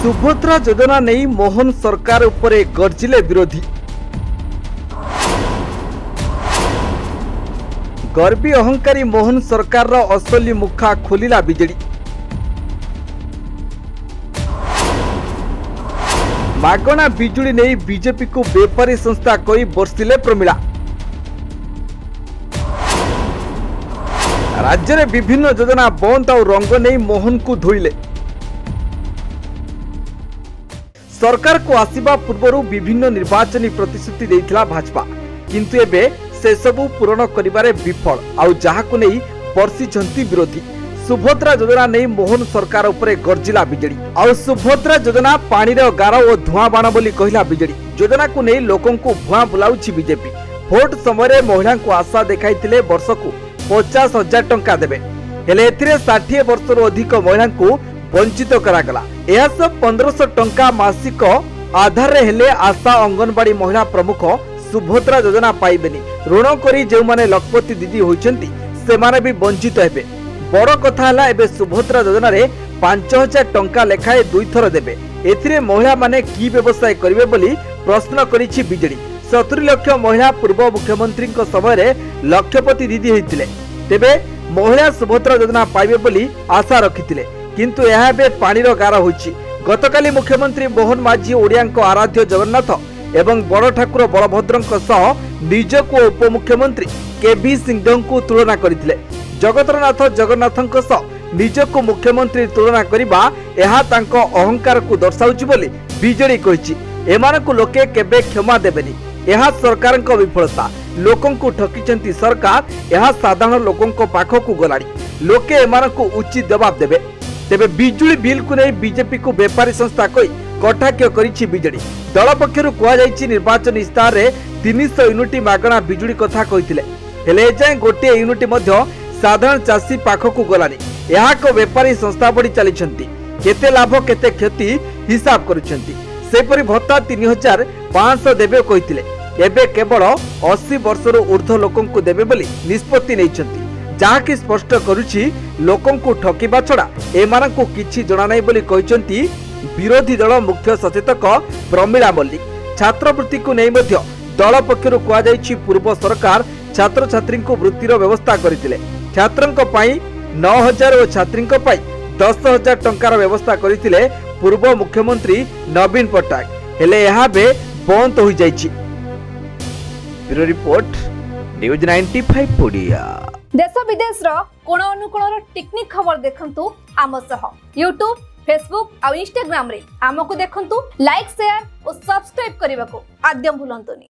सुभद्रा योजना नहीं मोहन सरकार उपरे गर्जिले विरोधी। गर्वी अहंकारी मोहन सरकार रो असली मुखा खोलिला बीजेडी। मागणा बिजुली नहीं बीजेपी को बेपारी संस्था कही बरसिले प्रमिला। राज्य में विभिन्न योजना बंद और रंग नहीं मोहन को धोइले। सरकार को आसीबा पूर्व विभिन्न निर्वाचनी प्रतिश्रुति देइथिला भाजपा, किंतु एबे से सबू पूरण करिबारे विफल आउ जहाकु नहीं बर्षिछंती विरोधी। सुभद्रा योजना नहीं मोहन सरकार उपरे गर्जिला बीजेडी। आउ सुभद्रा योजना पानी रो गार और धुआं बाण बोली कहिला बीजेडी। योजना को नहीं लोकन को भुआ बुलाउछि बीजेपी। भोट समय महिला को आशा देखाइथिले वर्ष को 50,000 टंका देबे, हेले एथिरे 60 वर्ष अधिक महिला को वंचित करागला। यह सब 1500 टंका मासिक आधार रे हेले आशा अंगनवाड़ी महिला प्रमुख सुभद्रा योजना पाइबेनी। ऋण करी जे माने लखपति दीदी होइछंती से माने भी वंचित हेबे। बड़ कथा हला एबे सुभद्रा योजना रे 5000 टंका लेखाए 2 थर देबे। एथिरे महिला माने की व्यवसाय करिवे बोली प्रश्न करिछि बीजेडी। 70 लाख महिला पूर्व मुख्यमंत्री समय रे लखपति दीदी होइतिले, तेबे महिला सुभद्रा योजना पाइबे बोली आशा रखितिले, किंतु यह बे पानीर गार होइछि। गतकाली मुख्यमंत्री मोहन माझी ओडिया आराध्य जगन्नाथ एवं बड़ ठाकुर बलभद्र निजको उपमुख्यमंत्री केबी सिंह को तुलना करथिले। जगतरनाथ जगन्नाथ निजको मुख्यमंत्री तुलना करिबा एहा तांको अहंकार को दर्शाउछि बोली बीजेडी कहिछि। एमानकु लोके केबे क्षमा देबेनी। यह सरकार विफलता। लोकं को ठकिचंती सरकार यह साधारण लोकं पाखकु गलाड़ी। लोके एमानकु उचित जवाब देबे। तेबे बिजुली बिल को नहीं बीजेपी को बेपारी संस्था कही कटाक्ष करिछि बीजेडी। दल पक्षरु कुआ जाइछि निर्वाचन इस्ताहार रे 300 यूनिट मागणा बिजुली कथा कहिथिले, हेले एजाय गोटे यूनिट मध्य साधारण चाषी पाखकु गलानी। यह को बेपारी संस्था बड़ी चलीछंती। केते लाभ केते क्षति हिसाब करुछंती। सेपरि भत्ता 3500 देबे कहिथिले, एबे केवल 80 वर्षर ऊर्ध्व लोकं को देबे बोली निष्पत्ति नैछंती, जहाँकि स्पष्ट करुछि लोकं को ठकिबा छड़ा एमानकु किछि जणा नै बोली कहिसंती विरोधी दल मुख्य सचेतक प्रमिला मल्लिक। छात्रवृत्ति को नहीं मध्य दल पक्षरु कुआ जाइछि पूर्व सरकार छात्र छात्री को वृत्तिर व्यवस्था करथिले। छात्रंक पई 9000 और छात्रींक पई 10,000 टंकार व्यवस्था करथिले पूर्व मुख्यमंत्री नवीन पट्टनायक, हेले यहा बे बंद होई जाइछि। Bureau report news 95 Odia. देश विदेश कोण अनुकोण टेक्निक खबर देखंतु आम सह यूट्यूब, फेसबुक और इंस्टाग्राम रे आमको देखंतु। लाइक, शेयर और सब्सक्राइब करने को आद्यम भूलंतुनी।